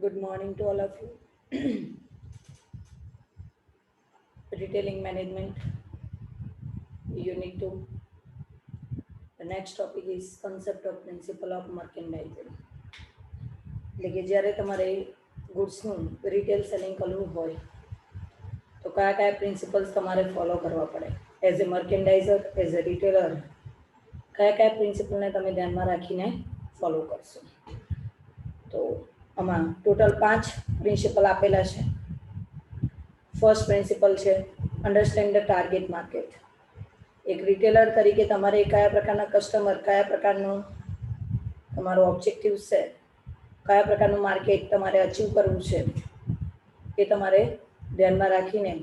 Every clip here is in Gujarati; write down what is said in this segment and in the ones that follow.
Good morning to all of you. Retailing Management, Unit 2. The next topic is Concept of Principle of Merchandising. એટલે કે જ્યારે તમારે ગુડ્સનું રિટેલ સેલિંગ કરવું હોય તો કયા કયા પ્રિન્સિપલ્સ તમારે ફોલો કરવા પડે as a merchandiser, as a retailer, કયા કયા પ્રિન્સિપલને તમે ધ્યાનમાં રાખીને ફોલો કરશો. તો આમાં ટોટલ 5 પ્રિન્સિપલ આપેલા છે. ફર્સ્ટ પ્રિન્સિપલ છે અન્ડરસ્ટેન્ડ ધ ટાર્ગેટ માર્કેટ. એક રિટેલર તરીકે તમારે કયા પ્રકારના કસ્ટમર, કયા પ્રકારનું તમારો ઓબ્જેક્ટિવ છે, કયા પ્રકારનું માર્કેટ તમારે અચીવ કરવું છે એ તમારે ધ્યાનમાં રાખીને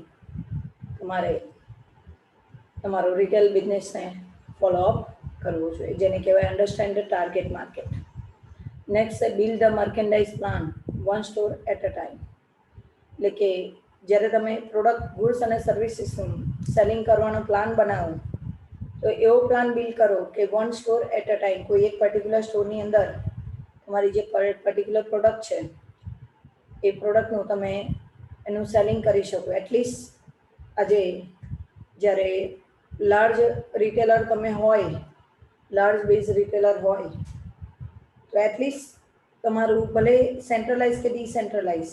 તમારે તમારો રિટેલ બિઝનેસને ફોલોઅપ કરવો જોઈએ, જેને કહેવાય understand the target market. Next છે build the merchandise plan one store at a time. એટલે કે જ્યારે તમે પ્રોડક્ટ, ગુડ્સ અને સર્વિસીસનું સેલિંગ કરવાનો પ્લાન બનાવો તો એવો પ્લાન બિલ્ડ કરો કે one store at a time, કોઈ એક પર્ટિક્યુલર સ્ટોરની અંદર તમારી જે પર્ટિક્યુલર પ્રોડક્ટ છે એ પ્રોડક્ટનું તમે એનું સેલિંગ કરી શકો. એટલીસ્ટ આજે જ્યારે લાર્જ રિટેલર તમે હોય, લાર્જ બેઝ રિટેલર હોય તો એટલીસ્ટ તમારું ભલે સેન્ટ્રલાઇઝ કે ડિસેન્ટ્રલાઇઝ,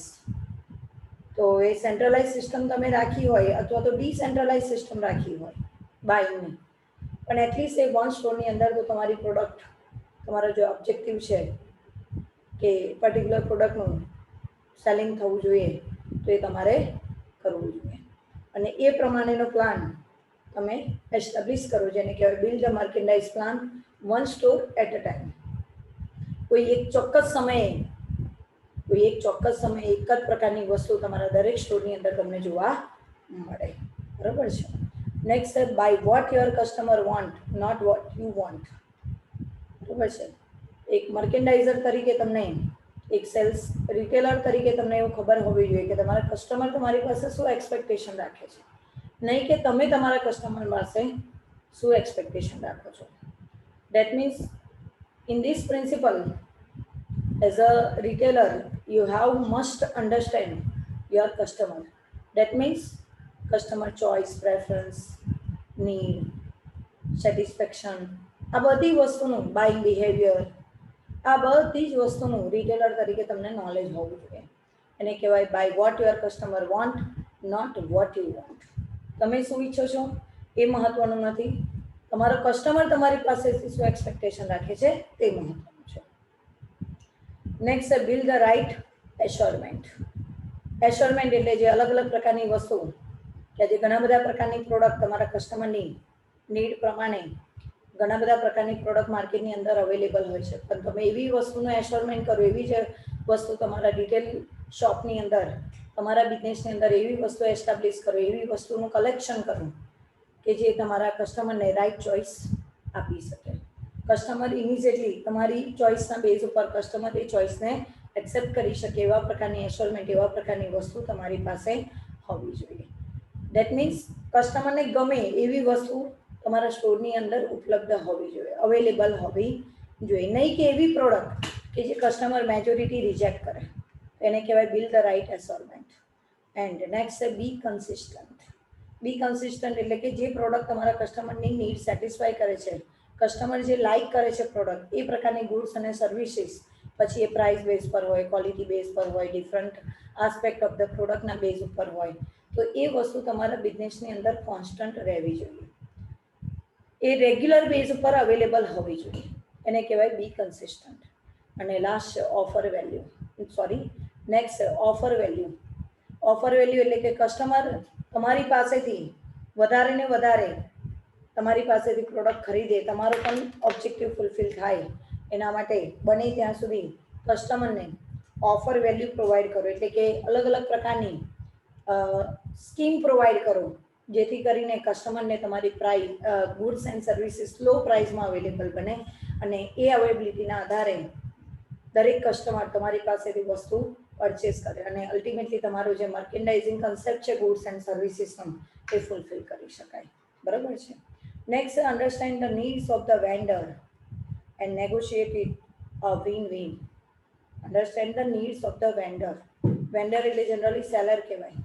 તો એ સેન્ટ્રલાઇઝ સિસ્ટમ તમે રાખી હોય અથવા તો ડિસેન્ટ્રલાઇઝ સિસ્ટમ રાખી હોય બાયની, પણ એટલીસ્ટ એ વન સ્ટોરની અંદર તો તમારી પ્રોડક્ટ, તમારો જે ઓબ્જેક્ટિવ છે કે પર્ટિક્યુલર પ્રોડક્ટનું સેલિંગ થવું જોઈએ તો એ તમારે કરવું જોઈએ. અને એ પ્રમાણેનો પ્લાન તમે એસ્ટાબ્લિશ કરો, જેને કહેવાય build the merchandise plan one store at a time. કોઈ એક ચોક્કસ સમયે એક જ પ્રકારની વસ્તુ તમારા દરેક સ્ટોરની અંદર તમને જોવા મળે. બરાબર છે. નેક્સ્ટ છે buy what your customer want, not what you want. બરાબર છે. એક મર્કેન્ડાઇઝર તરીકે તમને, એક સેલ્સ રિટેલર તરીકે તમને એવું ખબર હોવી જોઈએ કે તમારા કસ્ટમર તમારી પાસે શું એક્સપેક્ટેશન રાખે છે, નહીં કે તમે તમારા કસ્ટમર પાસે શું એક્સપેક્ટેશન રાખો છો. That means in this principle, as a retailer you have must understand your customer. That means customer choice, preference, need, satisfaction, આ બધી વસ્તુનું બાઇંગ બિહેવિયર, આ બધી જ વસ્તુનું રિટેલર તરીકે તમને નોલેજ હોવું જોઈએ. એને કહેવાય buy what your customer want, not what you want. તમે શું ઈચ્છો છો એ મહત્વનું નથી, તમારો કસ્ટમર તમારી પાસેથી શું એક્સપેક્ટેશન રાખે છે તે મહત્વનું છે. નેક્સ્ટ છે બિલ્ડ ધ રાઇટ એશ્યોરમેન્ટ. એશ્યોરમેન્ટ એટલે જે અલગ અલગ પ્રકારની વસ્તુ, કે આજે ઘણા બધા પ્રકારની પ્રોડક્ટ તમારા કસ્ટમરની નીડ પ્રમાણે ઘણા બધા પ્રકારની પ્રોડક્ટ માર્કેટની અંદર અવેલેબલ હોય છે, પણ તમે એવી વસ્તુનું એશ્યોરમેન્ટ કરો, એવી જ વસ્તુ તમારા રિટેલ શોપની અંદર, તમારા બિઝનેસની અંદર એવી વસ્તુ એસ્ટાબ્લિશ કરો, એવી વસ્તુનું કલેક્શન કરો કે જે તમારા કસ્ટમરને રાઇટ ચોઇસ આપી શકે. કસ્ટમર ઇમિડિયેટલી તમારી ચોઇસના બેઝ ઉપર કસ્ટમર એ ચોઇસને એક્સેપ્ટ કરી શકે એવા પ્રકારની એશ્યોરમેન્ટ, એવા પ્રકારની વસ્તુ તમારી પાસે હોવી જોઈએ. દેટ મીન્સ કસ્ટમરને ગમે એવી વસ્તુ તમારા સ્ટોરની અંદર ઉપલબ્ધ હોવી જોઈએ, અવેલેબલ હોવી જોઈએ, નહીં કે એવી પ્રોડક્ટ કે જે કસ્ટમર મેજોરિટી રિજેક્ટ કરે. એને કહેવાય build the right assortment. And next છે બી કન્સિસ્ટન્ટ. બી કન્સિસ્ટન્ટ એટલે કે જે પ્રોડક્ટ તમારા કસ્ટમરની નીડ સેટિસ્ફાય કરે છે, કસ્ટમર જે લાઇક કરે છે પ્રોડક્ટ, એ પ્રકારની ગુડ્સ અને સર્વિસીસ, પછી એ પ્રાઇસ બેઝ પર હોય, ક્વોલિટી બેઝ પર હોય, ડિફરન્ટ આસ્પેક્ટ ઓફ ધ પ્રોડક્ટના બેઝ ઉપર હોય, તો એ વસ્તુ તમારા બિઝનેસની અંદર કોન્સ્ટન્ટ રહેવી જોઈએ, એ રેગ્યુલર બેઝ ઉપર અવેલેબલ હોવી જોઈએ. એને કહેવાય બી કન્સિસ્ટન્ટ. અને last offer value, next offer value. Offer value એટલે કે કસ્ટમર તમારી પાસેથી વધારે ને વધારે તમારી પાસેથી પ્રોડક્ટ ખરીદે, તમારો પણ ઓબ્જેક્ટિવ ફૂલફિલ થાય, એના માટે બને ત્યાં સુધી કસ્ટમરને ઓફર વેલ્યુ પ્રોવાઈડ કરો. એટલે કે અલગ અલગ પ્રકારની સ્કીમ પ્રોવાઈડ કરો, જેથી કરીને કસ્ટમરને તમારી price, goods and services low પ્રાઇસમાં અવેલેબલ બને, અને એ અવેલેબિલિટીના આધારે દરેક કસ્ટમર તમારી પાસેથી વસ્તુ પરચેસ કરે અને અલ્ટિમેટલી તમારું જે મર્કેન્ડાઇઝિંગ કન્સેપ્ટ છે ગુડ્સ એન્ડ સર્વિસીસનો એ ફૂલફિલ કરી શકાય. બરાબર છે. Next, understand the needs of the vendor and negotiate it a win win. Understand the needs of the vendor. Vendor એટલે જનરલી સેલર કહેવાય,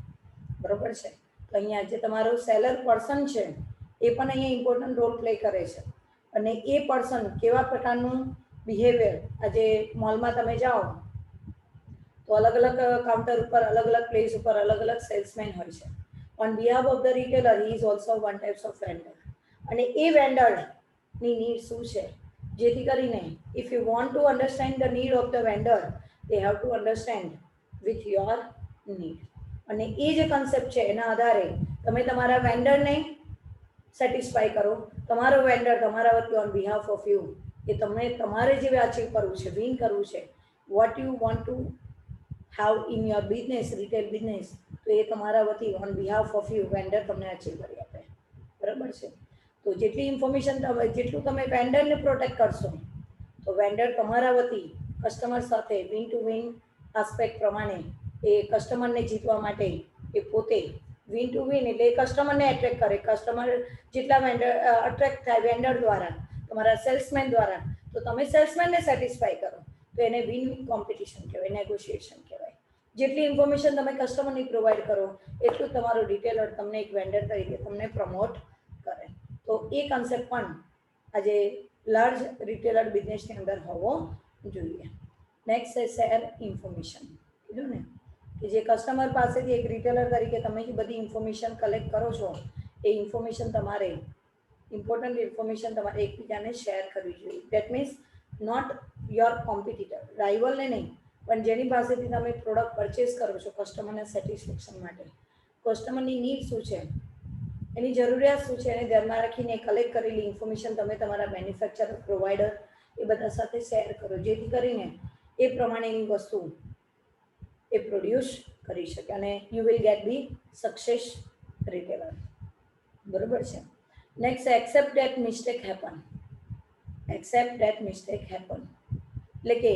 બરોબર છે. તો અહીંયા જે તમારો સેલર પર્સન છે એ પણ અહીંયા ઇમ્પોર્ટન્ટ રોલ પ્લે કરે છે. અને એ પર્સન કેવા પ્રકારનું બિહેવિયર, આજે મોલમાં તમે જાઓ તો અલગ અલગ કાઉન્ટર ઉપર, અલગ અલગ પ્લેસ ઉપર અલગ અલગ સેલ્સમેન હોય છે. On behalf of the retailer he is also one types of vendor. અને એ વેન્ડરની નીડ શું છે, જેથી કરીને if you want to understand the need of the vendor, they have to understand with your need. અને એ જે કન્સેપ્ટ છે એના આધારે તમે તમારા વેન્ડરને સેટિસ્ફાઈ કરો. તમારો વેન્ડર તમારા વતી ઓન બિહાફ ઓફ યુ, કે તમને તમારે જે અચીવ કરવું છે, વિન કરવું છે, vote you want two how in your business, retail business, તો એ તમારા વતી on behalf of you vendor તમને અચીવ કરી આપે, બરાબર છે. તો જેટલી ઇન્ફોર્મેશન તમે, જેટલું તમે વેન્ડરને પ્રોટેક્ટ કરશો, તો વેન્ડર તમારા વતી કસ્ટમર સાથે વિન ટુ વિન આસ્પેક્ટ પ્રમાણે એ કસ્ટમરને જીતવા માટે એ પોતે વિન ટુ વિન એટલે એ કસ્ટમરને એટ્રેક્ટ કરે. કસ્ટમર જેટલા વેન્ડર અટ્રેક્ટ થાય વેન્ડર દ્વારા, તમારા સેલ્સમેન દ્વારા, તો તમે સેલ્સમેનને સેટિસ્ફાઈ કરો, તો એને વિન વિન કોમ્પિટિશન કહેવાય, નેગોશિએશન કહેવાય. જેટલી ઇન્ફોર્મેશન તમે કસ્ટમરની પ્રોવાઈડ કરો એટલું તમારું રિટેલર તમને એક વેન્ડર તરીકે તમને પ્રમોટ કરે. તો એ કન્સેપ્ટ પણ આજે લાર્જ રિટેલર બિઝનેસની અંદર હોવો જોઈએ. નેક્સ્ટ છે શેર ઇન્ફોર્મેશન. કીધું ને કે જે કસ્ટમર પાસેથી એક રિટેલર તરીકે તમે જે બધી ઇન્ફોર્મેશન કલેક્ટ કરો છો, એ ઇન્ફોર્મેશન તમારે, ઇમ્પોર્ટન્ટ ઇન્ફોર્મેશન તમારે એકબીજાને શેર કરવી જોઈએ. That means not your competitor, રાઇવલને નહીં, પણ જેની પાસેથી તમે પ્રોડક્ટ પરચેસ કરો છો કસ્ટમરના સેટિસ્ફેક્શન માટે, કસ્ટમરની નીડ શું છે, એની જરૂરિયાત શું છે, એને ધ્યાનમાં રાખીને કલેક્ટ કરેલી ઇન્ફોર્મેશન તમે તમારા મેન્યુફેક્ચરર, પ્રોવાઈડર એ બધા સાથે શેર કરો, જેથી કરીને એ પ્રમાણેની વસ્તુ એ પ્રોડ્યુસ કરી શકે અને you will get the success retailer, બરોબર છે. Next, accept date mistake happen. Accept date mistake happen એટલે કે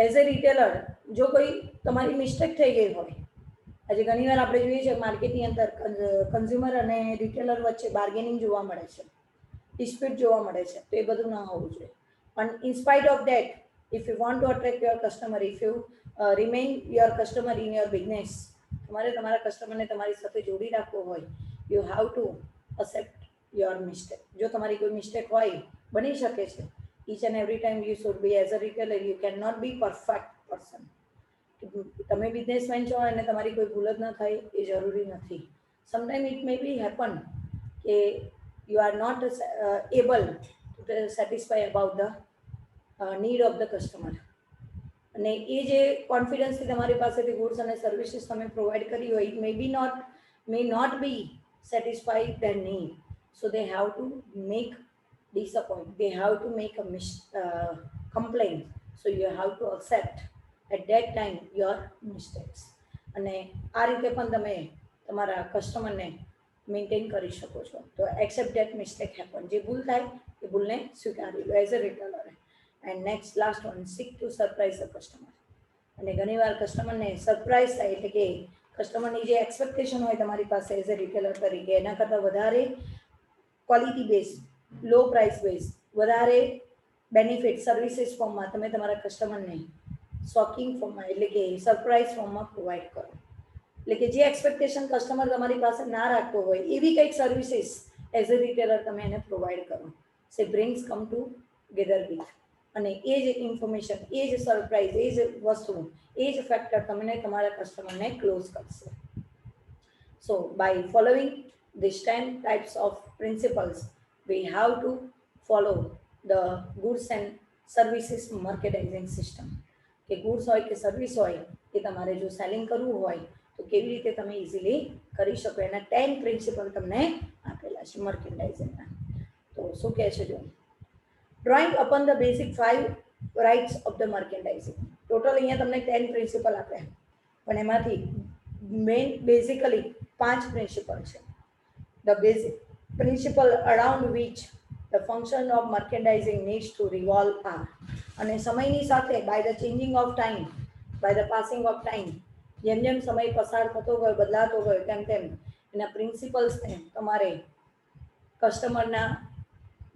એઝ એ રિટેલર જો કોઈ તમારી મિસ્ટેક થઈ ગઈ હોય, આજે ઘણીવાર આપણે જોઈએ છીએ માર્કેટની અંદર કન્ઝ્યુમર અને રિટેલર વચ્ચે બાર્ગેનિંગ જોવા મળે છે, ડિસ્પ્યુટ જોવા મળે છે, તો એ બધું ના હોવું જોઈએ. પણ in spite of that, if you want to attract your customer, if you remain your customer in your business, તમારે તમારા કસ્ટમરને તમારી સાથે જોડી રાખવો હોય, you have to accept your mistake. જો તમારી કોઈ મિસ્ટેક હોય, બની શકે છે, each and every time you should be, as a retailer you cannot be perfect person. તમે બિઝનેસમેન છો અને તમારી કોઈ ભૂલ જ ન થાય એ જરૂરી નથી. Sometime it may be happen કે you are not able to satisfy about the need of the customer. અને એ જે કોન્ફિડન્સથી તમારી પાસેથી ગુડ્સ અને સર્વિસીસ તમે પ્રોવાઈડ કરી હોય, it may not be satisfy their need, so they have to make disappoint, they have to make a complaint, so you have to accept at that time your mistakes. અને આ રીતે પણ તમે તમારા કસ્ટમરને મેન્ટેન કરી શકો છો. તો એક્સેપ્ટ ધેટ મિસ્ટેક હેપન, જે ભૂલ થાય એ ભૂલને સ્વીકારી લો as a retailer. And next last one, seek to surprise the customer. અને ઘણીવાર કસ્ટમરને સરપ્રાઇઝ થાય એટલે કે કસ્ટમરની જે એક્સપેક્ટેશન હોય તમારી પાસે એઝ અ રિટેલર તરીકે, એના કરતાં વધારે ક્વોલિટી બેઝ, લો પ્રાઇસ બેઝ, વધારે બેનિફિટ સર્વિસીસ ફોર્મમાં તમે તમારા કસ્ટમરને શોકિંગ ફોર્મમાં એટલે કે સરપ્રાઇઝ ફોર્મમાં પ્રોવાઈડ કરો. એટલે કે જે એક્સપેક્ટેશન કસ્ટમર તમારી પાસે ના રાખતો હોય એવી કંઈક સર્વિસીસ એઝ અ રિટેલર તમે એને પ્રોવાઈડ કરો. Say brings come together with, અને એ જ ઇન્ફોર્મેશન, એ જ સરપ્રાઇઝ, એ જ વસ્તુ, એ જ ફેક્ટર તમને તમારા કસ્ટમરને ક્લોઝ કરશે. So bye following these 10 types of principles, we have to follow the goods and services marketing system. કે ગુડ્સ હોય કે સર્વિસ હોય એ તમારે જો સેલિંગ કરવું હોય તો કેવી રીતે તમે ઇઝીલી કરી શકો, એના 10 પ્રિન્સિપલ તમને આપેલા છે મર્કેન્ડાઇઝિંગના. તો શું કહે છે જો, drawing upon the basic 5 rights of the merchandising. Total અહીંયા તમને 10 પ્રિન્સિપલ આપ્યા, પણ એમાંથી મેઇન બેઝિકલી 5 પ્રિન્સિપલ છે. The basic principle around which the function of merchandising needs to revolve are, અને સમયની સાથે by the changing of time, by the passing of time, જેમ જેમ સમય પસાર થતો ગયો, બદલાતો ગયો, તેમ તેમ એના પ્રિન્સિપલ્સને તમારે કસ્ટમરના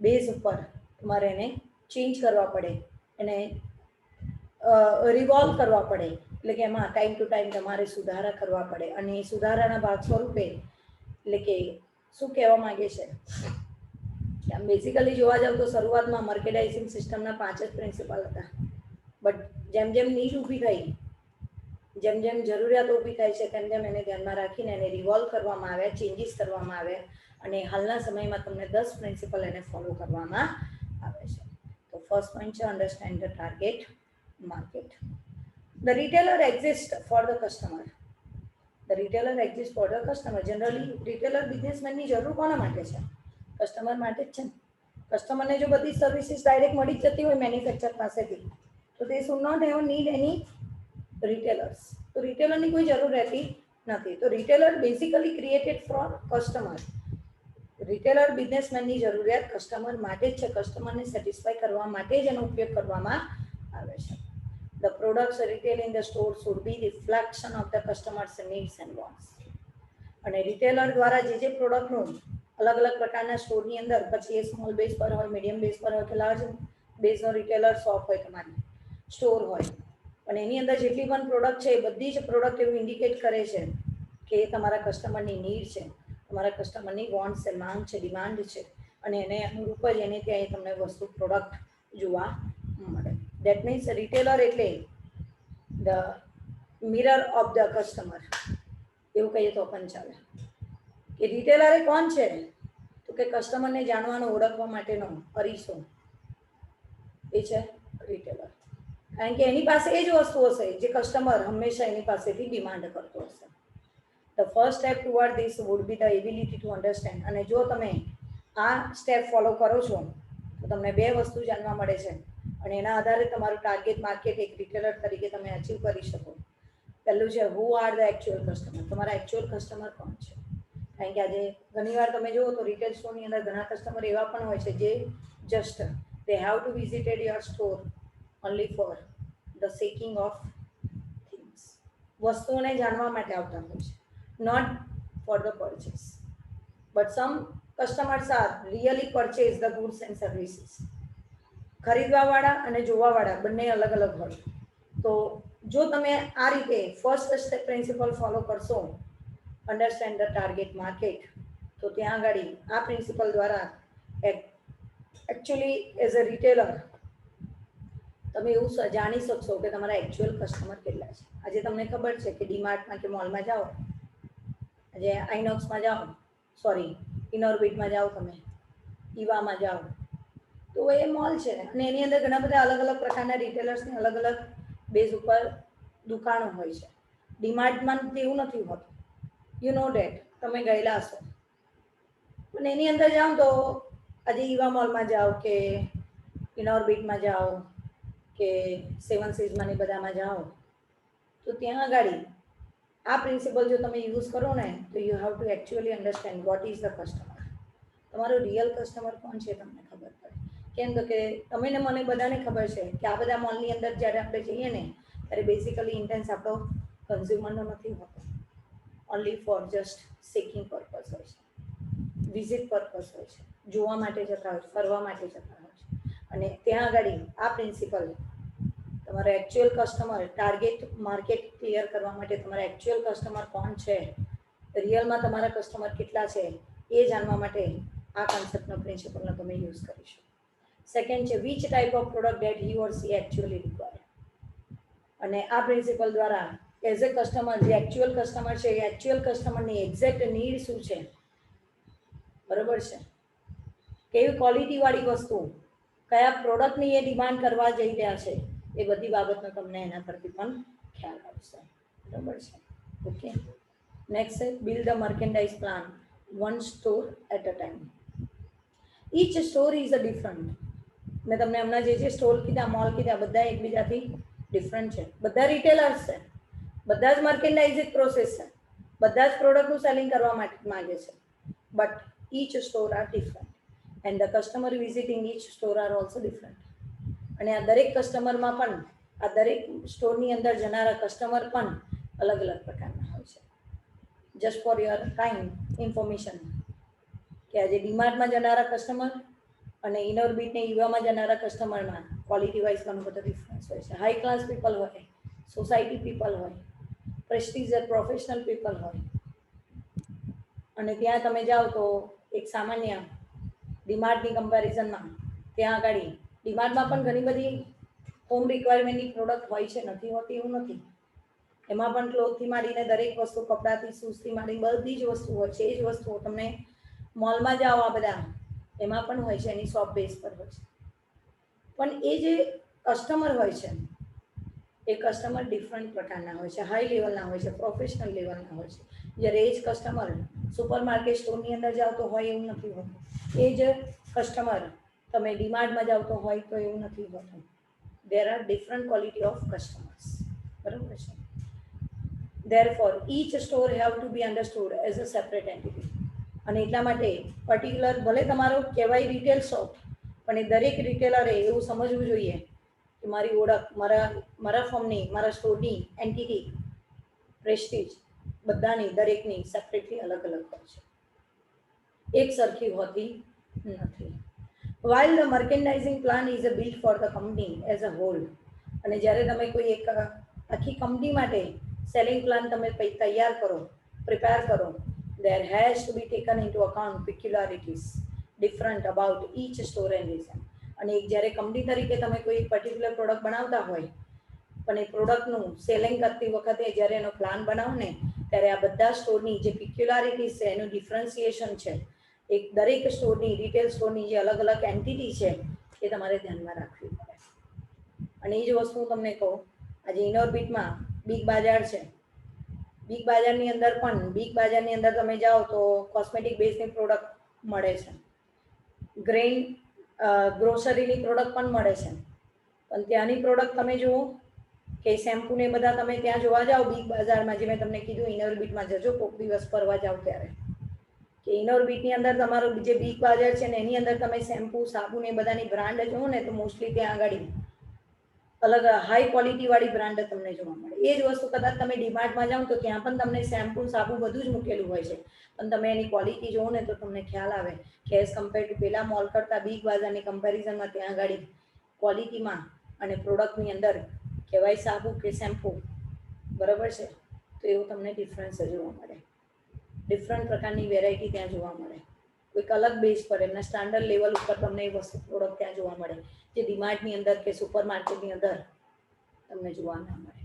બેઝ ઉપર તમારે એને ચેન્જ કરવા પડે, એને રિવોલ્વ કરવા પડે, એટલે કે એમાં ટાઈમ ટુ ટાઈમ તમારે સુધારા કરવા પડે, અને એ સુધારાના ભાગ સ્વરૂપે એટલે કે શું કહેવા માંગે છે, બેઝિકલી જોવા જાવ તો શરૂઆતમાં માર્કેટાઇઝિંગ સિસ્ટમના 5 જ પ્રિન્સિપલ હતા, બટ જેમ જેમ નીડ ઊભી થઈ, જેમ જેમ જરૂરિયાતો ઊભી થાય છે, તેમ તેમ એને ધ્યાનમાં રાખીને એને રિવોલ્વ કરવામાં આવ્યા, ચેન્જીસ કરવામાં આવ્યા, અને હાલના સમયમાં તમને 10 પ્રિન્સિપલ એને ફોલો કરવામાં આવે છે. તો ફર્સ્ટ પોઈન્ટ છે understand the target market. The retailer exist for the customer. The retailer exist for the customer. Generally retailer બિઝનેસમેનની જરૂર કોના માટે છે? કસ્ટમર માટે જ છે ને. કસ્ટમરને જો બધી સર્વિસીસ ડાયરેક્ટ મળી જતી હોય મેન્યુફેક્ચર પાસેથી, તો તે should not have need any retailers. તો રિટેલરની કોઈ જરૂર રહેતી નથી. તો retailer basically created for customer. Retailer બિઝનેસમેનની જરૂરિયાત કસ્ટમર માટે જ છે, કસ્ટમરને સેટિસ્ફાય કરવા માટે જ એનો ઉપયોગ કરવામાં આવે છે. The products retail in the store should be reflection of the customers needs and wants. અને રિટેલર દ્વારા જે પ્રોડક્ટનું અલગ અલગ પ્રકારના સ્ટોરની અંદર, પછી એ સ્મોલ બેઝ પર હોય, મીડિયમ બેઝ પર હોય કે લાર્જ બેઝનો રિટેલર શોપ હોય, તમારી સ્ટોર હોય, અને એની અંદર જેટલી પણ પ્રોડક્ટ છે એ બધી જ પ્રોડક્ટ એવું ઇન્ડિકેટ કરે છે કે એ તમારા કસ્ટમરની નીડ છે, તમારા કસ્ટમરની વોન્ટ્સ છે, માંગ છે, ડિમાન્ડ છે, અને એને અનુરૂપ જ એને ત્યાં તમને વસ્તુ પ્રોડક્ટ જોવા મળે. દેટ મીન્સ રિટેલર એટલે the mirror of the customer, એવું કહીએ તો પણ ચાલે. કે રિટેલર એ કોણ છે? તો કે કસ્ટમરને જાણવાનો, ઓળખવા માટેનો અરીસો એ છે રિટેલર. કારણ કે એની પાસે એ જ વસ્તુ હશે જે કસ્ટમર હંમેશા એની પાસેથી ડિમાન્ડ કરતો હશે. The first step toward this would be the ability to understand. અને જો તમે આ સ્ટેપ ફોલો કરો છો તો તમને 2 વસ્તુ જાણવા મળે છે, અને એના આધારે તમારું ટાર્ગેટ માર્કેટ એક રિટેલર તરીકે તમે અચીવ કરી શકો. પહેલું છે who are the actual customer. તમારા એકચ્યુઅલ કસ્ટમર કોણ છે? કારણ કે આજે ઘણીવાર તમે જુઓ તો રિટેલ સ્ટોરની અંદર ઘણા કસ્ટમર એવા પણ હોય છે જે just they have to visited your store only for the seeking of things. વસ્તુઓને જાણવા માટે આવતા હોય છે, not for the purchase. But some customers are really purchase the goods and services. ખરીદવાવાળા અને જોવાવાળા બંને અલગ અલગ હોય. તો જો તમે આ રીતે ફર્સ્ટ સ્ટેપ પ્રિન્સિપલ ફોલો કરશો, અન્ડરસ્ટેન્ડ ધ ટાર્ગેટ માર્કેટ, તો ત્યાં આગળ આ પ્રિન્સિપલ દ્વારા એકચ્યુઅલી એઝ અ રિટેલર તમે એવું જાણી શકશો કે તમારા એકચ્યુઅલ કસ્ટમર કેટલા છે. આજે તમને ખબર છે કે ડીમાર્ટમાં કે મોલમાં જાઓ, આજે આઇનોક્સમાં જાઓ, સોરી ઇનોર્બિટમાં જાઓ, તમે ઈવામાં જાઓ, તો એ મોલ છે અને એની અંદર ઘણા બધા અલગ અલગ પ્રકારના રિટેલર્સની અલગ અલગ બેઝ ઉપર દુકાનો હોય છે. ડીમાર્ટમાં તેવું નથી હોતું, યુ નો ડેટ, તમે ગયેલા હશો. પણ એની અંદર જાઓ તો આજે ઈવા મોલમાં જાઓ કે ઇનોર્બિટમાં જાઓ કે સેવન સીઝમાં બધામાં જાઓ, તો ત્યાં આગળ આ પ્રિન્સિપલ જો તમે યુઝ કરો ને, તો you have two actually understand what is the customer. તમારો રિયલ કસ્ટમર કોણ છે તમને ખબર પડે. કેમ તો કે તમે ને મને બધાને ખબર છે કે આ બધા મોલની અંદર જ્યારે આપણે જઈએ ને, ત્યારે બેઝિકલી ઇન્ટેન્સ આપણો કન્ઝ્યુમરનો નથી હોતો, only for just seeking purpose હોય છે, વિઝિટ પર્પઝ હોય છે, જોવા માટે જતા હોય છે, ફરવા માટે જતા હોય છે. અને ત્યાં આગળ આ પ્રિન્સિપલ તમારા actual customer, target market clear કરવા માટે તમારા એકચ્યુઅલ કસ્ટમર કોણ છે, રિયલમાં તમારા કસ્ટમર કેટલા છે, એ જાણવા માટે આ કોન્સેપ્ટનો પ્રિન્સિપલનો તમે યુઝ કરીશું. સેકન્ડ છે which type of product date he or C actually require. અને આ પ્રિન્સિપલ દ્વારા એઝ એ કસ્ટમર, જે એકચ્યુઅલ કસ્ટમર છે એ એકચ્યુઅલ કસ્ટમરની એક્ઝેક્ટ નીડ શું છે, બરોબર છે, કેવી ક્વોલિટીવાળી વસ્તુ, કયા પ્રોડક્ટની એ ડિમાન્ડ કરવા જઈ રહ્યા છે, એ બધી બાબતનો તમને એના પરથી પણ ખ્યાલ આવશે. બરોબર છે, ઓકે. નેક્સ્ટ છે build the merchandise plan one store at a time. Each store is a different. મેં તમને હમણાં જે સ્ટોર કીધા, મોલ કીધા, બધા એકબીજાથી ડિફરન્ટ છે. બધા રિટેલર્સ છે, બધા જ મર્કેન્ડાઇઝિંગ પ્રોસેસ છે, બધા જ પ્રોડક્ટનું સેલિંગ કરવા માટે માંગે છે, but each store are different and the customer visiting each store are also different. અને આ દરેક કસ્ટમરમાં પણ, આ દરેક સ્ટોરની અંદર જનારા કસ્ટમર પણ અલગ અલગ પ્રકારના હોય છે. Just for your kind information, કે આજે ડીમાર્ટમાં જનારા કસ્ટમર અને ઇનોર્બિટ ને ઈવામાં જનારા કસ્ટમરમાં ક્વોલિટી વાઇઝ ઘણો બધો ડિફરન્સ હોય છે. હાઈ ક્લાસ પીપલ હોય, સોસાયટી પીપલ હોય, પ્રેસ્ટિજિયસ પ્રોફેશનલ પીપલ હોય, અને ત્યાં તમે જાઓ તો એક સામાન્ય ડીમાર્ટની કમ્પેરિઝનમાં ત્યાં આગળ ડીમાર્ટમાં પણ ઘણી બધી હોમ રિક્વાયરમેન્ટની પ્રોડક્ટ હોય છે, નથી હોતી એવું નથી. એમાં પણ ક્લોથથી માંડીને દરેક વસ્તુ, કપડાથી શૂઝથી માંડીને બધી જ વસ્તુ હોય છે. એ જ વસ્તુઓ તમને મોલમાં જાઓ આ બધા એમાં પણ હોય છે, એની શોપ બેઝ પર હોય છે. પણ એ જે કસ્ટમર હોય છે એ કસ્ટમર ડિફરન્ટ પ્રકારના હોય છે, હાઈ લેવલના હોય છે, પ્રોફેશનલ લેવલના હોય છે. જ્યારે એ જ કસ્ટમર સુપર માર્કેટ સ્ટોરની અંદર જાઓ તો હોય એવું નથી હોતું. એ જ કસ્ટમર તમે ડીમાર્ટમાં જાઓ તો હોય તો એવું નથી હોતું. There are different quality of customers. બરાબર છે. Therefore, each store have to be understood as a separate entity. અને એટલા માટે પર્ટિક્યુલર ભલે તમારો કહેવાય રિટેલ શોપ, પણ એ દરેક રિટેલરે એવું સમજવું જોઈએ કે મારી ઓળખ મારા ફોર્મની, મારા સ્ટોરની એન્ટિટી, પ્રેસ્ટીજ બધાની દરેકની સેપરેટલી અલગ અલગ હોય છે, એક સરખી હોતી નથી. While the merchandising plan is a built for the company as a whole, અને જ્યારે તમે કોઈ એક આખી કંપની માટે સેલિંગ પ્લાન તમે તૈયાર કરો, પ્રિપેર કરો, there has to be taken into account peculiarities different about each store and region. અને એક જ્યારે કંપની તરીકે તમે કોઈ પર્ટિક્યુલર પ્રોડક્ટ બનાવતા હોય, પણ એ પ્રોડક્ટનું સેલિંગ કરતી વખતે જ્યારે એનો પ્લાન બનાવો ને ત્યારે આ બધા સ્ટોરની જે પિક્યુલારિટીઝ છે, એનું ડિફરન્સિએશન છે, એક દરેક સ્ટોરની, રિટેલ સ્ટોરની જે અલગ અલગ એન્ટિટી છે એ તમારે ધ્યાનમાં રાખવી પડે. અને એ જ વસ્તુ હું તમને કહું, આજે ઇનોર્બિટમાં બિગ બાજાર છે. બિગ બાજારની અંદર પણ તમે જાઓ તો કોસ્મેટિક બેઝની પ્રોડક્ટ મળે છે, ગ્રોસરીની પ્રોડક્ટ પણ મળે છે. પણ ત્યાંની પ્રોડક્ટ તમે જુઓ કે શેમ્પૂ ને બધા તમે ત્યાં જોવા જાઓ બિગ બજારમાં, જે મેં તમને કીધું ઇનોર્બિટમાં જજો કોઈક દિવસ ફરવા જાઓ ત્યારે, કે ઇનોર્બિટની અંદર તમારું જે બિગ બાજાર છે ને એની અંદર તમે શેમ્પૂ, સાબુ ને બધાની બ્રાન્ડ જુઓ ને તો મોસ્ટલી ત્યાં આગળ અલગ હાઈ ક્વોલિટીવાળી બ્રાન્ડ તમને જોવા મળે. એ જ વસ્તુ કદાચ તમે ડીમાર્ટમાં જાઓ તો ત્યાં પણ તમને શેમ્પૂ, સાબુ બધું જ મૂકેલું હોય છે, પણ તમે એની ક્વોલિટી જુઓ ને તો તમને ખ્યાલ આવે કે એઝ કમ્પેર ટુ પેલા મોલ કરતાં બિગ બાજારની કમ્પેરિઝનમાં ત્યાં આગળ ક્વોલિટીમાં અને પ્રોડક્ટની અંદર કહેવાય સાબુ કે શેમ્પૂ, બરાબર છે, તો એવું તમને ડિફરન્સ જોવા મળે. ડિફરન્ટ પ્રકારની વેરાયટી ત્યાં જોવા મળે, કોઈક અલગ બેઝ પર એમના સ્ટાન્ડર્ડ લેવલ ઉપર તમને એ વસ્તુ પ્રોડક્ટ ત્યાં જોવા મળે, જે ડીમાર્ટની અંદર કે સુપર માર્કેટની અંદર તમને જોવા ના મળે.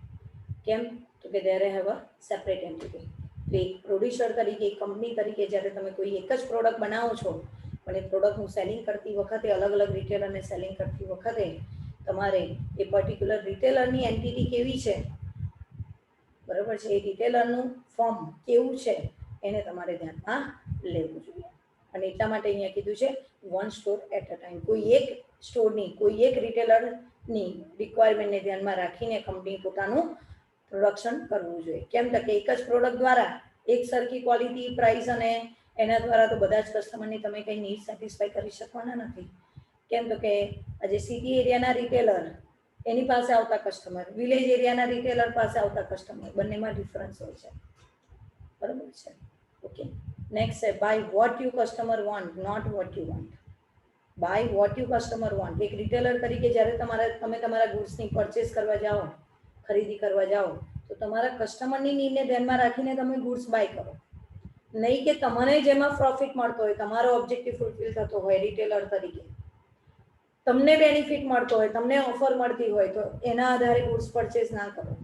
કેમ? તો કે દેર હેવ અ સેપરેટ એન્ટિટી. તો એક પ્રોડ્યુસર તરીકે, એક કંપની તરીકે જ્યારે તમે કોઈ એક જ પ્રોડક્ટ બનાવો છો, પણ એ પ્રોડક્ટનું સેલિંગ કરતી વખતે, અલગ અલગ રિટેલરને સેલિંગ કરતી વખતે તમારે એ પર્ટિક્યુલર રિટેલરની એન્ટિટી કેવી છે, બરાબર છે, એ રિટેલરનું ફોર્મ કેવું છે એને તમારે ધ્યાનમાં લેવું જોઈએ. અને એટલા માટે અહીંયા કીધું છે one store at a time. કોઈ એક સ્ટોરની, કોઈ એક રિટેલરની રિક્વાયરમેન્ટને ધ્યાનમાં રાખીને કંપની પોતાનું પ્રોડક્શન કરવું જોઈએ. કેમ કે એક જ પ્રોડક્ટ દ્વારા એક સરખી ક્વોલિટી, પ્રાઇસ અને એના દ્વારા તો બધા જ કસ્ટમરની તમે કંઈ નીડ સેટિસ્ફાઈ કરી શકવાના નથી. કેમ તો કે આજે સિટી એરિયાના રિટેલર, એની પાસે આવતા કસ્ટમર, વિલેજ એરિયાના રિટેલર પાસે આવતા કસ્ટમર, બંનેમાં ડિફરન્સ હોય છે, બરાબર છે. ઓકે, નેક્સ્ટ છે buy what you customer want, not what you want. Buy what you customer want. એક રિટેલર તરીકે જ્યારે તમે તમારા ગુડ્સની પરચેસ કરવા જાઓ, ખરીદી કરવા જાઓ, તો તમારા કસ્ટમરની નીડને ધ્યાનમાં રાખીને તમે ગુડ્સ બાય કરો, નહીં કે તમને જેમાં પ્રોફિટ મળતો હોય, તમારો ઓબ્જેક્ટિવ ફૂલફિલ થતો હોય રિટેલર તરીકે, તમને બેનિફિટ મળતો હોય, તમને ઓફર મળતી હોય, તો એના આધારે ગુડ્સ પરચેસ ના કરો.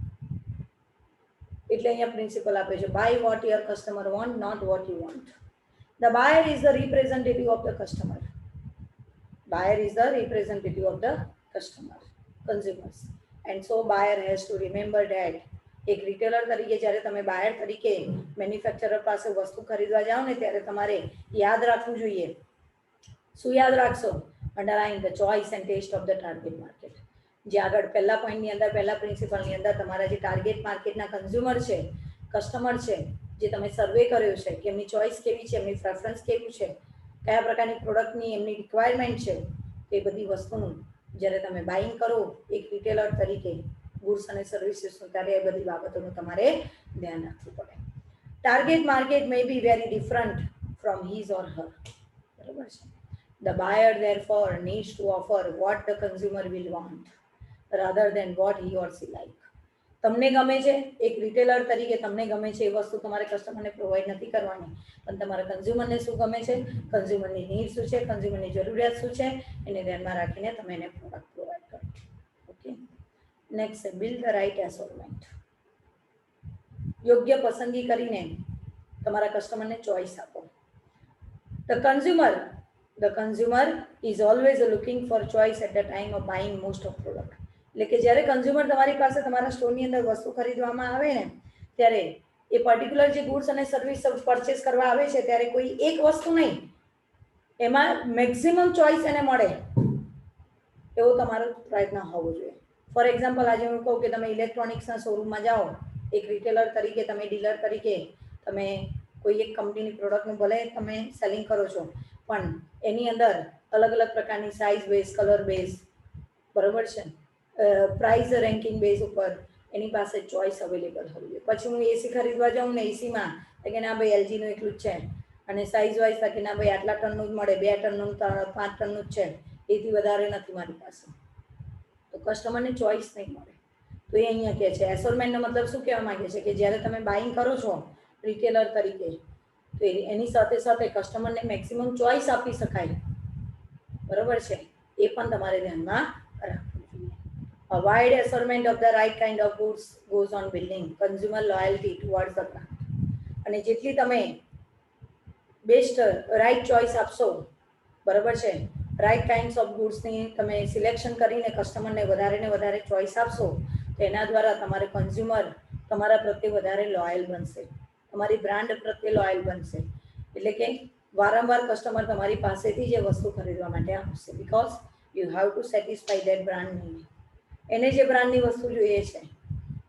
એટલે અહીંયા પ્રિન્સિપલ આપે છે buy what your customer want, not what you want. The buyer is the representative of the customer. Buyer is the representative of the customer, consumers, and so buyer has to remember that. એક રિટેલર તરીકે જ્યારે તમે બાયર તરીકે મેન્યુફેક્ચરર પાસે વસ્તુ ખરીદવા જાઓ ને ત્યારે તમારે યાદ રાખવું જોઈએ. શું યાદ રાખશો? Underline the choice and taste of the target market. જે આગળ પહેલા પોઈન્ટની અંદર, પહેલા પ્રિન્સિપલની અંદર તમારા જે ટાર્ગેટ માર્કેટના કન્ઝ્યુમર છે, કસ્ટમર છે, જે તમે સર્વે કર્યો છે કે એમની ચોઇસ કેવી છે, એમની પ્રેફરન્સ કેવું છે, કયા પ્રકારની પ્રોડક્ટની એમની રિક્વાયરમેન્ટ છે, એ બધી વસ્તુનું જ્યારે તમે બાઇંગ કરો એક રિટેલર તરીકે ગુડ્સ અને સર્વિસીસનું, ત્યારે એ બધી બાબતોનું તમારે ધ્યાન રાખવું પડે. Target market may be very different from his or her, બરાબર છે. The buyer therefore needs to offer what the consumer will want rather than what he or she like. તમને ગમે છે એક રિટેલર તરીકે તમને ગમે છે એ વસ્તુ તમારે કસ્ટમરને પ્રોવાઈડ નથી કરવાની, પણ તમારા કન્ઝ્યુમરને શું ગમે છે, કન્ઝ્યુમરની નીડ શું છે, કન્ઝ્યુમરની જરૂરિયાત શું છે, એને ધ્યાનમાં રાખીને તમે એને પ્રોડક્ટ પ્રોવાઈડ કરો. ઓકે, નેક્સ્ટ છે બિલ્ડ ધ રાઇટ એસોર્ટમેન્ટ. યોગ્ય પસંદગી કરીને તમારા કસ્ટમરને ચોઈસ આપો. The consumer is always looking for choice at the time of buying most of product. એટલે કે જ્યારે કન્ઝ્યુમર તમારી પાસે તમારા સ્ટોરની અંદર વસ્તુ ખરીદવામાં આવે ને ત્યારે એ પર્ટિક્યુલર જે ગુડ્સ અને સર્વિસ પરચેસ કરવા આવે છે ત્યારે કોઈ એક વસ્તુ નહીં, એમાં મેક્સિમમ ચોઈસ એને મળે એવો તમારો પ્રયત્ન હોવો જોઈએ. ફોર એક્ઝામ્પલ, આજે હું કહું કે તમે ઇલેક્ટ્રોનિક્સના શોરૂમમાં જાઓ, એક રિટેલર તરીકે, તમે ડીલર તરીકે તમે કોઈ એક કંપનીની પ્રોડક્ટનું ભલે તમે સેલિંગ કરો છો, પણ એની અંદર અલગ અલગ પ્રકારની સાઇઝ બેઝ, કલર બેઝ, બરાબર છે, પ્રાઇસ રેન્કિંગ બેઝ ઉપર એની પાસે ચોઈસ અવેલેબલ હોવી જોઈએ. પછી હું એસી ખરીદવા જાઉં ને એસીમાં કે ના ભાઈ એલજીનું એટલું જ છે, અને સાઇઝ વાઇઝ કે ના ભાઈ આટલા ટનનું જ મળે, 2 ટનનું 5 ટનનું જ છે, એથી વધારે નથી મારી પાસે, તો કસ્ટમરને ચોઈસ નહીં મળે. તો એ અહીંયા કહે છે એસોર્ટમેન્ટનો મતલબ શું કહેવા માંગે છે કે જ્યારે તમે બાઇંગ કરો છો રિટેલર તરીકે તો એની સાથે સાથે કસ્ટમરને મેક્સિમમ ચોઈસ આપી શકાય, બરાબર છે, એ પણ તમારે ધ્યાનમાં રાખવું જોઈએ. A wide assortment of the right kind of goods goes on building consumer loyalty towards the brand. અને જેટલી તમે બેસ્ટ રાઇટ ચોઈસ આપશો, બરાબર છે, રાઇટ કાઇન્ડ્સ ઓફ ગુડ્સની તમે સિલેક્શન કરીને કસ્ટમરને વધારે ને વધારે ચોઈસ આપશો તો એના દ્વારા તમારે કન્ઝ્યુમર તમારા પ્રત્યે વધારે લોયલ બનશે, તમારી બ્રાન્ડ પ્રત્યે લોયલ બનશે. એટલે કે વારંવાર કસ્ટમર તમારી પાસેથી જે વસ્તુ ખરીદવા માટે આવશે, because you have two satisfy that brand need. એને જે બ્રાન્ડની વસ્તુ જોઈએ છે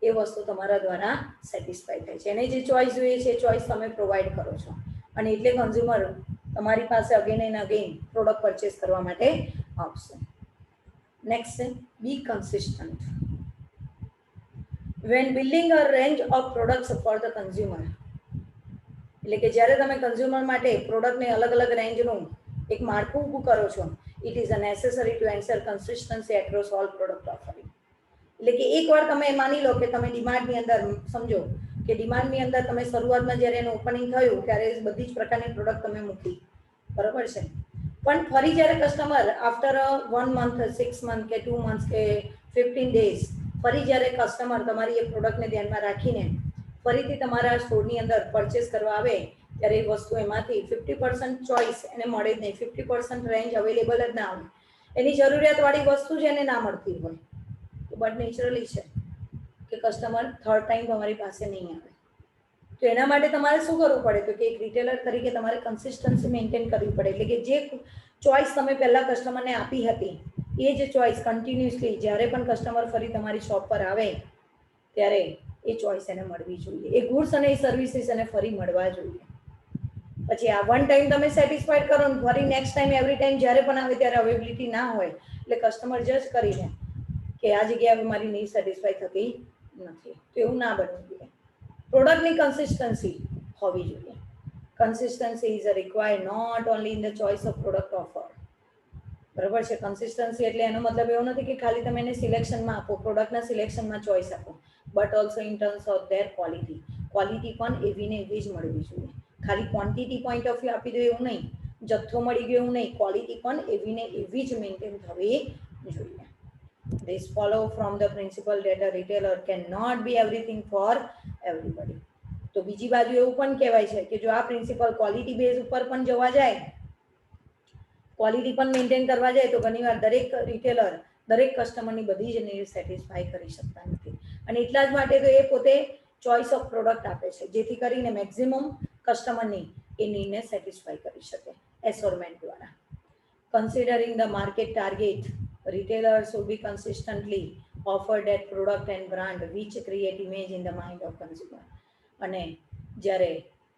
એ વસ્તુ તમારા દ્વારા સેટિસ્ફાઈ થાય છે, એને જે ચોઈસ જોઈએ છે એ ચોઈસ તમે પ્રોવાઈડ કરો છો, અને એટલે કન્ઝ્યુમર તમારી પાસે again and again product purchase કરવા માટે આવશે. નેક્સ્ટ છે be consistent. When building a range of products for the consumer, એટલે કે જ્યારે તમે કન્ઝ્યુમર માટે પ્રોડક્ટને અલગ અલગ રેન્જનું એક માળખું ઊભું કરો છો, it is a necessary two answer consistency across all product offering. એટલે કે એકવાર તમે માની લો કે તમે ડિમાન્ડની અંદર સમજો કે ડિમાન્ડની અંદર તમે શરૂઆતમાં જ્યારે એનું ઓપનિંગ થયું ત્યારે બધી જ પ્રકારની પ્રોડક્ટ તમે મૂકી, બરાબર છે, પણ ફરી જ્યારે કસ્ટમર આફ્ટર 1 મંથ, 6 મંથ કે 2 મંથ કે 15 ડેઝ ફરી જ્યારે કસ્ટમર તમારી એ પ્રોડક્ટને ધ્યાનમાં રાખીને ફરીથી તમારા સ્ટોરની અંદર પરચેસ કરવા આવે ત્યારે એ વસ્તુ એમાંથી 50% ચોઈસ એને મળે જ નહીં, 50% રેન્જ અવેલેબલ જ ના હોય, એની જરૂરિયાતવાળી વસ્તુ જ એને ના મળતી હોય, તો બટ નેચરલી છે કે કસ્ટમર થર્ડ ટાઈમ તમારી પાસે નહીં આવે. તો એના માટે તમારે શું કરવું પડે તો કે એક રિટેલર તરીકે તમારે કન્સિસ્ટન્સી મેન્ટેન કરવી પડે. એટલે કે જે ચોઈસ તમે પહેલાં કસ્ટમરને આપી હતી એ જ ચોઈસ કન્ટિન્યુઅસલી જ્યારે પણ કસ્ટમર ફરી તમારી શોપ પર આવે ત્યારે એ ચોઈસ એને મળવી જોઈએ, એ ગુડ્સ અને એ સર્વિસીસ એને ફરી મળવા જોઈએ. પછી આ વન ટાઈમ તમે સેટિસ્ફાઈડ કરો ને ફરી નેક્સ્ટ ટાઈમ એવરી ટાઈમ જ્યારે પણ આવે ત્યારે અવેબિલિટી ના હોય એટલે કસ્ટમર જજ કરીને કે આ જગ્યાએ મારી નહીં સેટિસ્ફાઈ થતી નથી, તો એવું ના બનવું જોઈએ. પ્રોડક્ટની કન્સિસ્ટન્સી હોવી જોઈએ. Consistency is a required not only in the choice of product offer, બરાબર છે. કન્સિસ્ટન્સી એટલે એનો મતલબ એવો નથી કે ખાલી તમે એને સિલેક્શનમાં આપો, પ્રોડક્ટના સિલેક્શનમાં ચોઈસ આપો, but also in terms of their quality. Quality પણ એવી ને એવી જ મળવી જોઈએ. ખાલી ક્વોન્ટિટી પોઈન્ટ ઓફ વ્યૂ આપી દો એવું નહીં, જથ્થો મળી ગયો એવું નહીં, ક્વોલિટી પણ એવી ને એવી જ મેન્ટેન થવી જોઈએ. This follow from the principle that a retailer cannot be everything for everybody. તો બીજી બાજુ એવું પણ કહેવાય છે કે જો આ પ્રિન્સિપલ ક્વોલિટી બેઝ ઉપર પણ જવા જાય, ક્વોલિટી પણ મેન્ટેન કરવા જાય તો ઘણીવાર દરેક રિટેલર દરેક કસ્ટમરની બધી જ નીડ સેટિસ્ફાઈ કરી શકતા નથી, અને એટલા જ માટે તો એ પોતે ચોઇસ ઓફ પ્રોડક્ટ આપે છે જેથી કરીને મેક્સિમમ કસ્ટમરની એ નીડને સેટિસ્ફાઈ કરી શકે એસોર્ટમેન્ટ દ્વારા. Considering the market target, retailers should be consistently offer that product and brand which create image in the mind of consumer. અને જ્યારે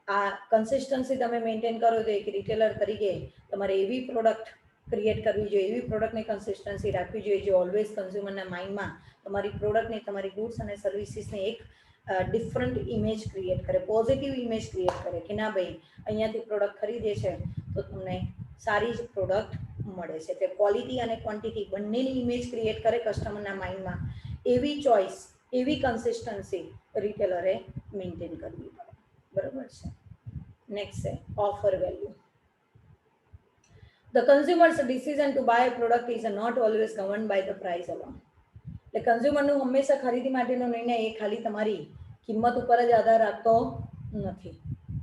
આ કન્સિસ્ટન્સી તમે મેન્ટેન કરો તો એક રિટેલર તરીકે તમારે એવી પ્રોડક્ટ ક્રિએટ કરવી જોઈએ, એવી પ્રોડક્ટની કન્સિસ્ટન્સી રાખવી જોઈએ જે ઓલવેઝ કન્ઝ્યુમરના માઇન્ડમાં તમારી પ્રોડક્ટની, તમારી ગુડ્સ અને સર્વિસીસને એક ડિફરન્ટ ઇમેજ ક્રિએટ કરે, પોઝિટિવ ઇમેજ ક્રિએટ કરે કે ના ભાઈ અહીંયાથી પ્રોડક્ટ ખરીદે છે તો તમને સારી જ પ્રોડક્ટ મળે છે. એટલે ક્વોલિટી અને ક્વોન્ટિટી બંનેની ઇમેજ ક્રિએટ કરે કસ્ટમરના માઇન્ડમાં, એવી ચોઇસ, એવી કન્સિસ્ટન્સી રિટેલરે મેન્ટેન કરવી પડે. બરાબર છે. નેક્સ્ટ છે offer value. The consumer's decision to buy a product is not always governed by the price alone. એટલે કન્ઝ્યુમરનું હંમેશા ખરીદી માટેનો નિર્ણય એ ખાલી તમારી કિંમત ઉપર જ આધાર રાખતો નથી.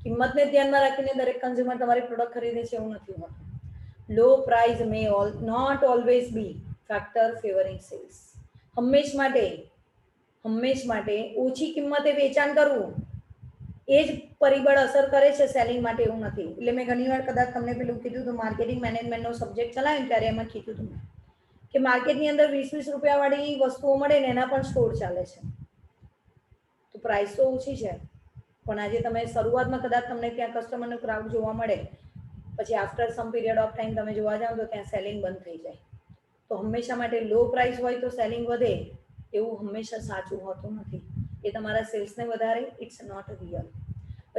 કિંમતને ધ્યાનમાં રાખીને દરેક કન્ઝ્યુમર તમારી પ્રોડક્ટ ખરીદે છે એવું નથી હોતું. Low price may not always be factor favouring sales. હંમેશ માટે ઓછી કિંમતે વેચાણ કરવું એ જ પરિબળ અસર કરે છે સેલિંગ માટે, એવું નથી. એટલે મેં ઘણીવાર કદાચ તમને પેલું કીધું હતું, માર્કેટિંગ મેનેજમેન્ટનો સબ્જેક્ટ ચલાવ્યો ત્યારે એમાં કીધું હતું કે માર્કેટની અંદર 20-20 રૂપિયાવાળી વસ્તુઓ મળે ને એના પણ સ્ટોર ચાલે છે. તો પ્રાઇસ તો ઓછી છે, પણ આજે તમે શરૂઆતમાં કદાચ તમને ત્યાં કસ્ટમરનું ક્રાઉડ જોવા મળે, પછી after some period of time તમે જોવા જાઓ તો ત્યાં સેલિંગ બંધ થઈ જાય. તો હંમેશા માટે લો પ્રાઇસ હોય તો સેલિંગ વધે એવું હંમેશા સાચું હોતું નથી. એ તમારા સેલ્સને વધારે, it's not real.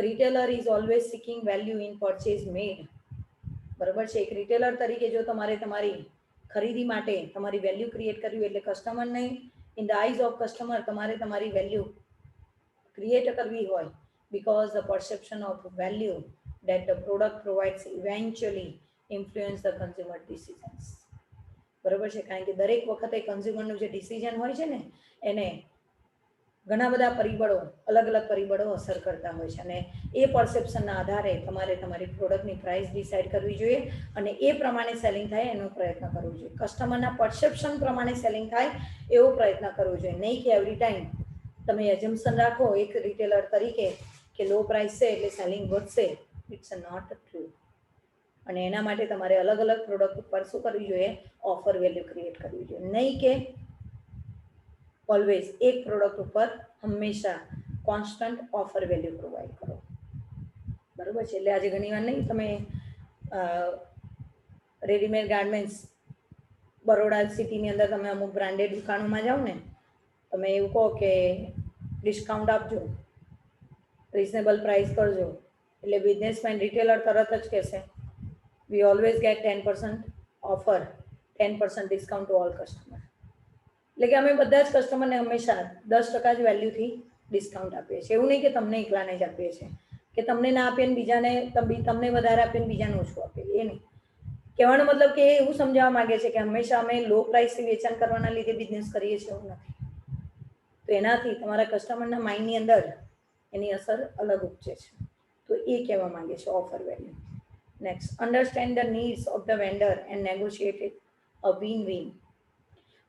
Retailer is always seeking value in purchase made. બરાબર છે. એક રિટેલર તરીકે જો તમારે તમારી ખરીદી માટે તમારી વેલ્યુ ક્રિએટ કરવી, એટલે કસ્ટમરને in the eyes of customer તમારે તમારી વેલ્યુ ક્રિએટ કરવી હોય, because the perception of value that the product provides eventually influence the consumer decisions. બરાબર છે. કારણ કે દરેક વખતે કન્ઝ્યુમરનું જે ડિસિઝન હોય છે ને એને ઘણા બધા પરિબળો, અલગ અલગ પરિબળો અસર કરતા હોય છે, અને એ પરસેપ્શનના આધારે તમારે તમારી પ્રોડક્ટની પ્રાઇસ ડિસાઇડ કરવી જોઈએ અને એ પ્રમાણે સેલિંગ થાય એનો પ્રયત્ન કરવો જોઈએ. કસ્ટમરના પરસેપ્શન પ્રમાણે સેલિંગ થાય એવો પ્રયત્ન કરવો જોઈએ. નહીં કે એવરી ટાઈમ તમે એઝમ્પશન રાખો એક રિટેલર તરીકે કે લો પ્રાઇસ છે એટલે સેલિંગ વધશે. It's not true. અને એના માટે તમારે અલગ અલગ પ્રોડક્ટ ઉપર શું કરવી જોઈએ? ઓફર વેલ્યુ ક્રિએટ કરવી જોઈએ. નહીં કે ઓલવેઝ એક પ્રોડક્ટ ઉપર હંમેશા કોન્સ્ટન્ટ ઓફર વેલ્યુ પ્રોવાઈડ કરો. બરાબર છે. એટલે આજે ઘણી વાર નહીં, તમે રેડીમેડ ગાર્મેન્ટ્સ બરોડા સિટીની અંદર તમે અમુક બ્રાન્ડેડ દુકાનોમાં જાઓ ને, તમે એવું કહો કે ડિસ્કાઉન્ટ આપજો, રિઝનેબલ પ્રાઇસ કરજો, એટલે બિઝનેસમેન રિટેલર તરત જ કહેશે વી always gate 10% offer, 10% discount to all customer. એટલે કે અમે બધા જ કસ્ટમરને હંમેશા 10% જ વેલ્યુથી ડિસ્કાઉન્ટ આપીએ છીએ. એવું નહીં કે તમને એકલાને જ આપીએ છીએ, કે તમને ના આપીએ ને બીજાને, તમને વધારે આપીએ ને બીજાને ઓછું આપીએ, એ નહીં. કહેવાનો મતલબ કે એ એવું સમજાવવા માંગે છે કે હંમેશા અમે લો પ્રાઇસથી વેચાણ કરવાના લીધે બિઝનેસ કરીએ છીએ, એવું નથી. તો એનાથી તમારા કસ્ટમરના માઇન્ડની અંદર એની અસર અલગ ઉપજે છે. તો એ કહેવા માંગે છે offer value. Next, understand the needs of the vendor and negotiate a win-win.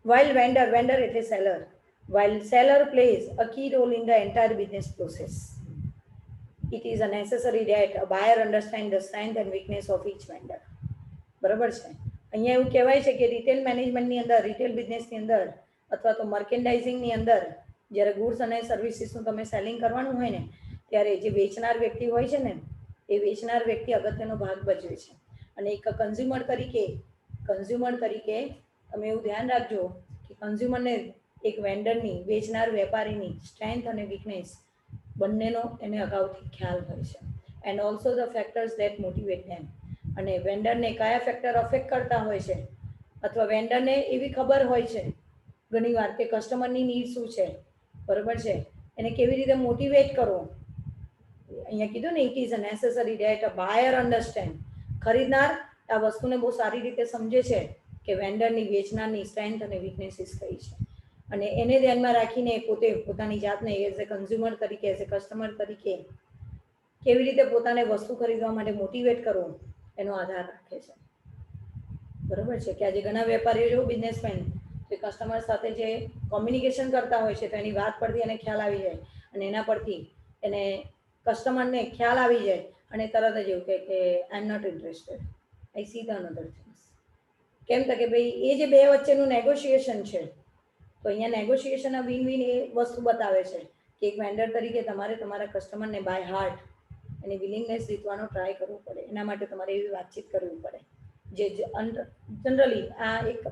While vendor એટલે seller, while seller plays a key role in the entire business process, it is a necessary that a buyer understand the strength and weakness of each vendor. બરાબર છે. અહીંયા એવું કહેવાય છે કે રિટેલ મેનેજમેન્ટની અંદર, રિટેલ બિઝનેસની અંદર અથવા તો મર્કેન્ડાઇઝિંગની અંદર જ્યારે ગુડ્સ અને સર્વિસીસનું તમે સેલિંગ કરવાનું હોય ને, ત્યારે જે વેચનાર વ્યક્તિ હોય છે ને, એ વેચનાર વ્યક્તિ અગત્યનો ભાગ ભજવે છે. અને એક કન્ઝ્યુમર તરીકે તમે એવું ધ્યાન રાખજો કે કન્ઝ્યુમરને એક વેન્ડરની, વેચનાર વેપારીની સ્ટ્રેન્થ અને વીકનેસ બંનેનો એને અગાઉથી ખ્યાલ હોય છે. And also the factors that motivate them. અને વેન્ડરને કયા ફેક્ટર અફેક્ટ કરતા હોય છે, અથવા વેન્ડરને એવી ખબર હોય છે ઘણીવાર કે કસ્ટમરની નીડ શું છે, બરાબર છે, એને કેવી રીતે મોટિવેટ કરવો. અહીંયા કીધું ને, it is a necessary that a buyer understand. ખરીદનાર આ વસ્તુને બહુ સારી રીતે સમજે છે કે વેન્ડરની, વેચનારની સ્ટ્રેન્થ અને વીકનેસીસ કઈ છે, અને એને ધ્યાનમાં રાખીને પોતે પોતાની જાતને એઝ એ કન્ઝ્યુમર તરીકે, એઝ એ કસ્ટમર તરીકે કેવી રીતે પોતાને વસ્તુ ખરીદવા માટે મોટિવેટ કરવો એનો આધાર રાખે છે. બરાબર છે. કે આજે ઘણા વેપારીઓ જો બિઝનેસમેન જે કસ્ટમર સાથે જે કોમ્યુનિકેશન કરતા હોય છે, તો એની વાત પરથી એને ખ્યાલ આવી જાય, અને એના પરથી એને કસ્ટમરને ખ્યાલ આવી જાય, અને તરત જ એવું કહે કે I am not interested, I see the another things. કેમ તો કે ભાઈ એ જે બે વચ્ચેનું નેગોશિએશન છે, તો અહીંયા નેગોશિએશન વિન-વિન એ વસ્તુ બતાવે છે કે એક વેન્ડર તરીકે તમારે તમારા કસ્ટમરને બાય હાર્ટ એની વિલિંગનેસ જીતવાનો ટ્રાય કરવો પડે. એના માટે તમારે એવી વાતચીત કરવી પડે જે જનરલી આ એક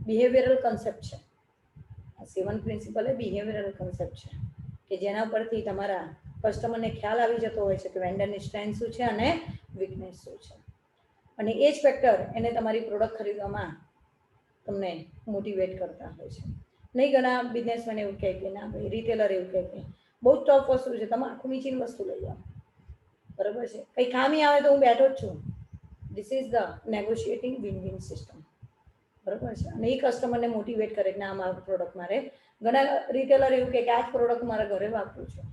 બિહેવિયરલ કન્સેપ્ટ છે. આ 7 પ્રિન્સિપલ એ બિહેવિયરલ કન્સેપ્ટ છે કે જેના પરથી તમારા કસ્ટમરને ખ્યાલ આવી જતો હોય છે કે વેન્ડરની સ્ટ્રેન્થ શું છે અને વીકનેસ શું છે. અને એ જ ફેક્ટર એને તમારી પ્રોડક્ટ ખરીદવામાં તમને મોટિવેટ કરતા હોય છે. નહીં ઘણા બિઝનેસમેન એવું કહે કે ના ભાઈ, રિટેલર એવું કહે કે બહુ જ ટફ વસ્તુ છે, તમે આખું મીચીને વસ્તુ લઈ જાઓ, બરાબર છે, કંઈ ખામી આવે તો હું બેઠો જ છું. This is the negotiating win win system, બરાબર છે. અને એ કસ્ટમરને મોટિવેટ કરે કે ના, મારું પ્રોડક્ટ મારે, ઘણા રિટેલર એવું કે આ જ પ્રોડક્ટ મારા ઘરે વાપરું છું,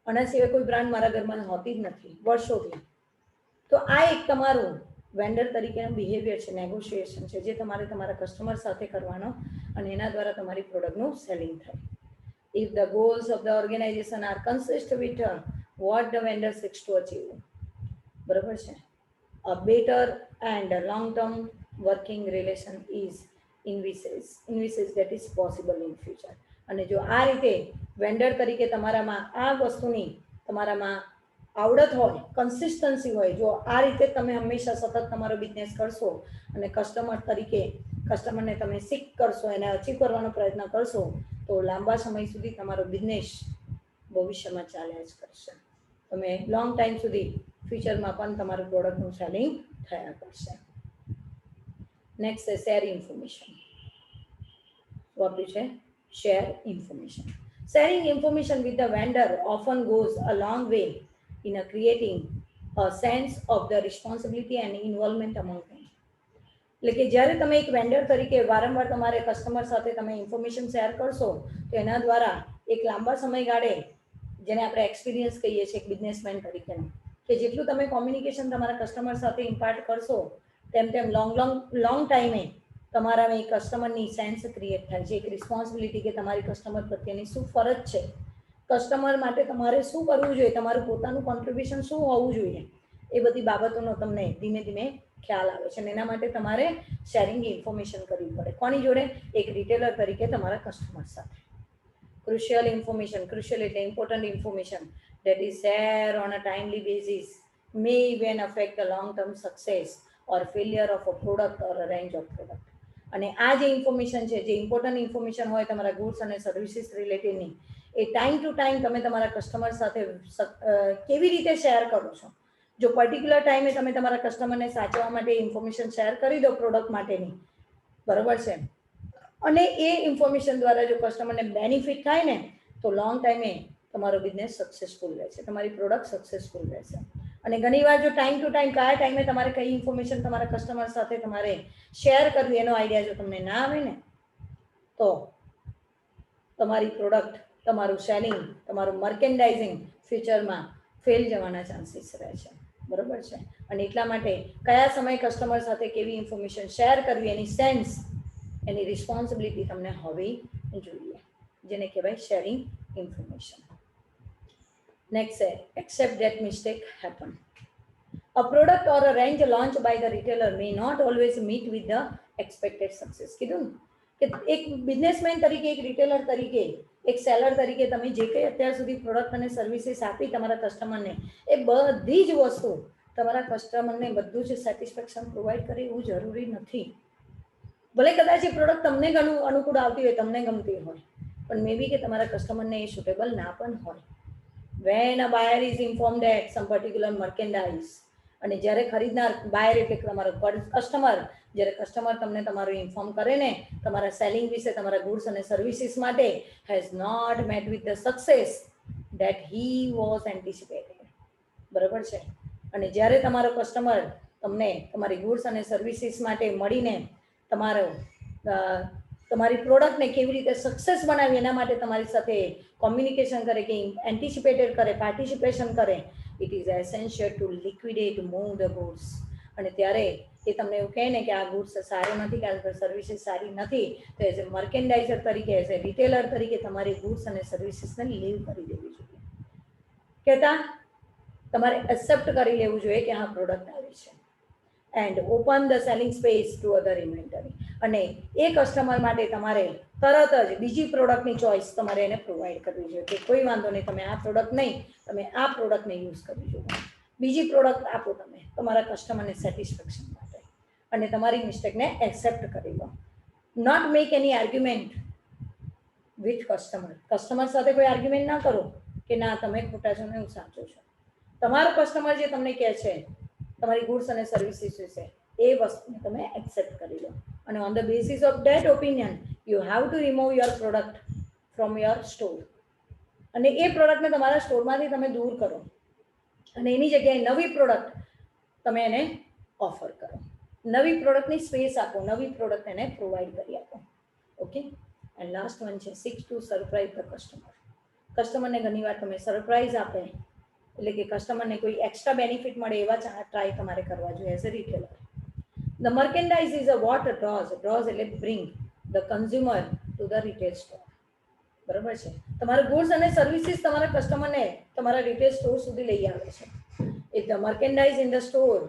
આના સિવાય કોઈ બ્રાન્ડ મારા ઘરમાં હોતી જ નથી વર્ષોથી. તો આ એક તમારું વેન્ડર તરીકેનું બિહેવિયર છે, નેગોશિએશન છે, જે તમારે તમારા કસ્ટમર સાથે કરવાનો, અને એના દ્વારા તમારી પ્રોડક્ટનું સેલિંગ થાય. If the goals of the organization are consist with what the vendor seeks to achieve, બરાબર છે, a better and a long-term working relation is envisages that is possible in future. અને જો આ રીતે વેન્ડર તરીકે તમારામાં આ વસ્તુની તમારામાં આવડત હોય, કન્સિસ્ટન્સી હોય, જો આ રીતે તમે હંમેશા સતત તમારો બિઝનેસ કરશો અને કસ્ટમર તરીકે કસ્ટમરને તમે સીક કરશો, એને અચીવ કરવાનો પ્રયત્ન કરશો, તો લાંબા સમય સુધી તમારો બિઝનેસ ભવિષ્યમાં ચાલ્યા જ કરશે. તમે લોંગ ટાઈમ સુધી ફ્યુચરમાં પણ તમારું પ્રોડક્ટનું સેલિંગ થયા કરશે. નેક્સ્ટ છે શેર ઇન્ફોર્મેશન. આપ્યું છે share information. Sharing information with the vendor often goes a long way in creating a sense of the responsibility and involvement among them. એટલે કે જ્યારે તમે એક વેન્ડર તરીકે વારંવાર તમારે કસ્ટમર સાથે તમે ઇન્ફોર્મેશન શેર કરશો, તો એના દ્વારા એક લાંબા સમયગાળે, જેને આપણે એક્સપિરિયન્સ કહીએ છીએ એક બિઝનેસમેન તરીકેનો, કે જેટલું તમે કોમ્યુનિકેશન તમારા કસ્ટમર સાથે ઇમ્પાર્ટ કરશો, તેમ તેમ લોંગ ટાઈમે તમારામાં એક કસ્ટમરની સેન્સ ક્રિએટ થાય છે, એક રિસ્પોન્સિબિલિટી કે તમારી કસ્ટમર પ્રત્યેની શું ફરજ છે, કસ્ટમર માટે તમારે શું કરવું જોઈએ, તમારું પોતાનું કોન્ટ્રીબ્યુશન શું હોવું જોઈએ, એ બધી બાબતોનો તમને ધીમે ધીમે ખ્યાલ આવે છે. અને એના માટે તમારે શેરિંગ ઇન્ફોર્મેશન કરવી પડે. કોની જોડે? એક રિટેલર તરીકે તમારા કસ્ટમર સાથે. ક્રુશિયલ ઇન્ફોર્મેશન, ક્રુશિયલ એટલે important information that is shared on a timely basis may even affect the long-term success or failure of a product or a range of product. અને આ જે ઇન્ફોર્મેશન છે, જે ઇમ્પોર્ટન્ટ ઇન્ફોર્મેશન હોય તમારા ગુડ્સ અને સર્વિસીસ રિલેટેડની, એ ટાઈમ ટુ ટાઈમ તમે તમારા કસ્ટમર સાથે કેવી રીતે શેર કરો છો. જો પર્ટિક્યુલર ટાઈમે તમે તમારા કસ્ટમરને સાચવવા માટે ઇન્ફોર્મેશન શેર કરી દો પ્રોડક્ટ માટેની, બરાબર છે, અને એ ઇન્ફોર્મેશન દ્વારા જો કસ્ટમરને બેનિફિટ થાય ને, તો લોંગ ટાઈમે તમારો બિઝનેસ સક્સેસફુલ રહેશે, તમારી પ્રોડક્ટ સક્સેસફુલ રહેશે. અને ઘણીવાર જો ટાઈમ ટુ ટાઈમ કયા ટાઈમે તમારે કઈ ઇન્ફોર્મેશન તમારા કસ્ટમર સાથે તમારે શેર કરવી, એનો આઈડિયા જો તમને ના આવે ને, તો તમારી પ્રોડક્ટ, તમારું સેલિંગ, તમારું મર્કેન્ડાઇઝિંગ ફ્યુચરમાં ફેલ જવાના ચાન્સીસ રહે છે, બરાબર છે. અને એટલા માટે કયા સમયે કસ્ટમર સાથે કેવી ઇન્ફોર્મેશન શેર કરવી, એની સેન્સ, એની રિસ્પોન્સિબિલિટી તમને હોવી જોઈએ, જેને કહેવાય શેરિંગ ઇન્ફોર્મેશન. Next છે accept that mistake happen. A product or a range launched by the retailer may not always meet with the expected success. કીધું કે એક બિઝનેસમેન તરીકે, એક રિટેલર તરીકે, એક સેલર તરીકે તમે જે કંઈ અત્યાર સુધી પ્રોડક્ટ અને સર્વિસીસ આપી તમારા કસ્ટમરને, એ બધી જ વસ્તુ તમારા કસ્ટમરને બધું જ સેટિસ્ફેક્શન પ્રોવાઈડ કરે એવું જરૂરી નથી. ભલે કદાચ એ પ્રોડક્ટ તમને ઘણું અનુકૂળ આવતી હોય, તમને ગમતી હોય, પણ મે બી કે તમારા કસ્ટમરને એ સુટેબલ ના પણ હોય. When a buyer is informed that some particular merchandise, અને જ્યારે ખરીદનાર, બાયર એટલે તમારો કસ્ટમર, જ્યારે કસ્ટમર તમને તમારું ઇન્ફોર્મ કરે ને તમારા સેલિંગ વિશે, તમારા ગુડ્સ અને સર્વિસીસ માટે, has not met with the success that he was anticipated, બરાબર છે. અને જ્યારે તમારો કસ્ટમર તમને તમારી ગુડ્સ અને સર્વિસીસ માટે મળીને તમારી પ્રોડક્ટને કેવી રીતે સક્સેસ બનાવી, એના માટે તમારી સાથે કોમ્યુનિકેશન કરે, કે એન્ટિસિપેટેડ કરે, પાર્ટિસિપેશન કરે, it is essential to liquidate move the goods. અને ત્યારે એ તમને એવું કહે ને કે આ ગુડ્સ સારો નથી, કે સર્વિસીસ સારી નથી, તો એઝ એ મર્કેન્ડાઇઝર તરીકે, એઝ એ રિટેલર તરીકે તમારી ગુડ્સ અને સર્વિસીસને લીવ કરી દેવી જોઈએ. કહેતા તમારે એક્સેપ્ટ કરી લેવું જોઈએ કે હા પ્રોડક્ટ આવી છે, and open the selling space to other inventory. અને એ કસ્ટમર માટે તમારે તરત જ બીજી પ્રોડક્ટની ચોઇસ તમારે એને પ્રોવાઈડ કરવી જોઈએ, કે કોઈ વાંધો નહીં, તમે આ પ્રોડક્ટ નહીં, તમે આ પ્રોડક્ટને યુઝ કરવી જોઈએ, બીજી પ્રોડક્ટ આપો તમે તમારા કસ્ટમરને સેટિસ્ફેક્શન માટે, અને તમારી મિસ્ટેકને એક્સેપ્ટ કરી લો. Not make any argument with customer. Customer સાથે કોઈ આર્ગ્યુમેન્ટ ના કરો કે ના તમે ખોટા છો ને હું સાચો છું. તમારો કસ્ટમર જે તમને કહે છે તમારી ગુડ્સ અને સર્વિસીસ વિશે એ વસ્તુને તમે એક્સેપ્ટ કરી લો અને on the basis of that opinion you have two remove your product from your store અને એ પ્રોડક્ટને તમારા સ્ટોરમાંથી તમે દૂર કરો અને એની જગ્યાએ નવી પ્રોડક્ટ તમે એને ઓફર કરો, નવી પ્રોડક્ટની સ્પેસ આપો, નવી પ્રોડક્ટ એને પ્રોવાઈડ કરી આપો. ઓકે, એન્ડ લાસ્ટ વન છે 6 ટુ સરપ્રાઈઝ ધ કસ્ટમર. કસ્ટમરને ઘણીવાર તમે સરપ્રાઈઝ આપે એટલે કે કસ્ટમરને કોઈ એક્સ્ટ્રા બેનિફિટ મળે એવા ટ્રાય તમારે કરવા જોઈએ as a retailer. The merchandise is a what draws એટલે bring the consumer to the retail store. બરાબર છે, તમારા ગુડ્સ અને સર્વિસીસ તમારા કસ્ટમરને તમારા રિટેલ સ્ટોર સુધી લઈ આવે છે. If the merchandise in the store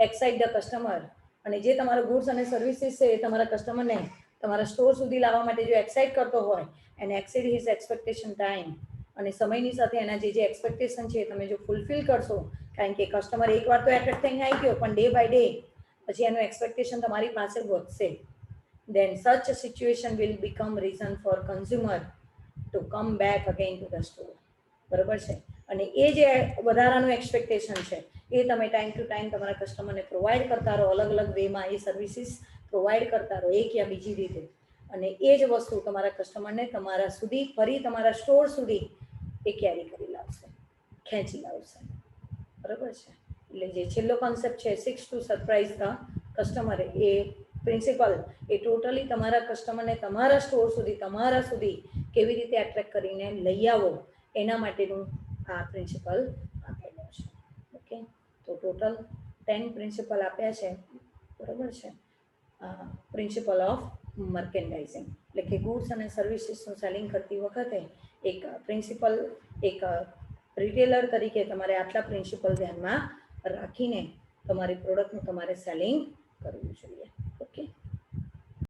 excite the customer, અને જે તમારા ગુડ્સ અને સર્વિસીસ છે એ તમારા કસ્ટમરને તમારા સ્ટોર સુધી લાવવા માટે જો એક્સાઇટ કરતો હોય and exceed his expectation time, અને સમયની સાથે એના જે એક્સપેક્ટેશન છે તમે જો ફૂલફિલ કરશો, કારણ કે કસ્ટમર એકવાર તો એટ્રેક્ટ થઈને આવી ગયો પણ ડે બાય ડે પછી એનું એક્સપેક્ટેશન તમારી પાસે વધશે, then such a situation will become reason for consumer to come back again to the store. બરાબર છે, અને એ જે વધારાનું એક્સપેક્ટેશન છે એ તમે ટાઈમ ટુ ટાઈમ તમારા કસ્ટમરને પ્રોવાઈડ કરતા રહો, અલગ અલગ વેમાં એ સર્વિસીસ પ્રોવાઈડ કરતા રહો એક યા બીજી રીતે, અને એ જ વસ્તુ તમારા કસ્ટમરને તમારા સુધી ફરી તમારા સ્ટોર સુધી એ કેરી કરી લાવશે, ખેંચી લાવશે. બરાબર છે, એટલે જે છેલ્લો કોન્સેપ્ટ છે 6 ટુ સરપ્રાઈઝ ધ કસ્ટમર, એ પ્રિન્સિપલ એ ટોટલી તમારા કસ્ટમરને તમારા સ્ટોર સુધી તમારા સુધી કેવી રીતે એટ્રેક્ટ કરીને લઈ આવો એના માટેનું આ પ્રિન્સિપલ આપેલો છે. ઓકે, તો ટોટલ 10 પ્રિન્સિપલ આપ્યા છે. બરાબર છે, પ્રિન્સિપલ ઓફ મર્કેન્ડાઇઝિંગ એટલે કે ગુડ્સ અને સર્વિસીસનું સેલિંગ કરતી વખતે એક પ્રિન્સિપલ, એક રિટેલર તરીકે તમારે આટલા પ્રિન્સિપલ ધ્યાનમાં રાખીને તમારી પ્રોડક્ટનું તમારે સેલિંગ કરવું જોઈએ.